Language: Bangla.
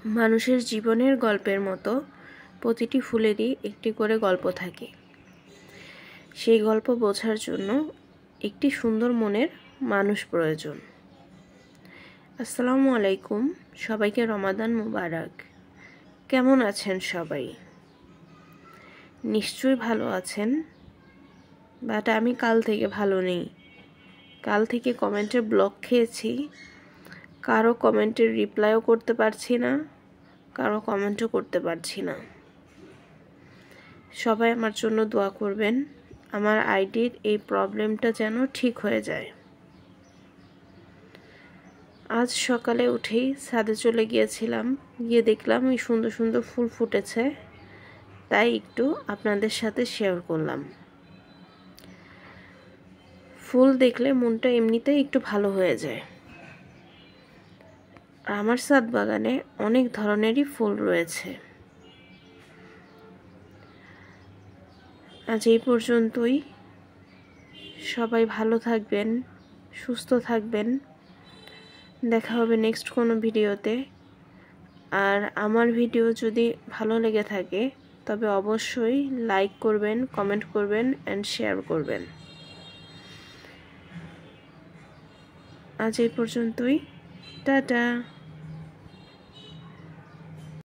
মানুষের জীবনের গল্পের মতো প্রতিটি ফুলেরই একটি করে গল্প থাকে। সেই গল্প বোঝার জন্য একটি সুন্দর মনের মানুষ প্রয়োজন। আসসালামু আলাইকুম, সবাইকে রমাদান মুবারক। কেমন আছেন সবাই? নিশ্চয়ই ভালো আছেন, বাট আমি কাল থেকে ভালো নেই। কাল থেকে কমেন্টে ব্লক খেয়েছি, কারো কমেন্টের রিপ্লাইও করতে পারছি না, কারো কমেন্টও করতে পারছি না। সবাই আমার জন্য দোয়া করবেন, আমার আইডির এই প্রবলেমটা যেন ঠিক হয়ে যায়। আজ সকালে উঠেই ছাদে চলে গিয়েছিলাম, গিয়ে দেখলাম এই সুন্দর সুন্দর ফুল ফুটেছে, তাই একটু আপনাদের সাথে শেয়ার করলাম। ফুল দেখলে মনটা এমনিতেই একটু ভালো হয়ে যায়। আমার ছাদ বাগানে অনেক ধরনেরই ফুল রয়েছে। আজ এই পর্যন্তই। সবাই ভালো থাকবেন, সুস্থ থাকবেন। দেখা হবে নেক্সট কোনো ভিডিওতে। আর আমার ভিডিও যদি ভালো লেগে থাকে তবে অবশ্যই লাইক করবেন, কমেন্ট করবেন অ্যান্ড শেয়ার করবেন। আজ এই পর্যন্তই। টাটা।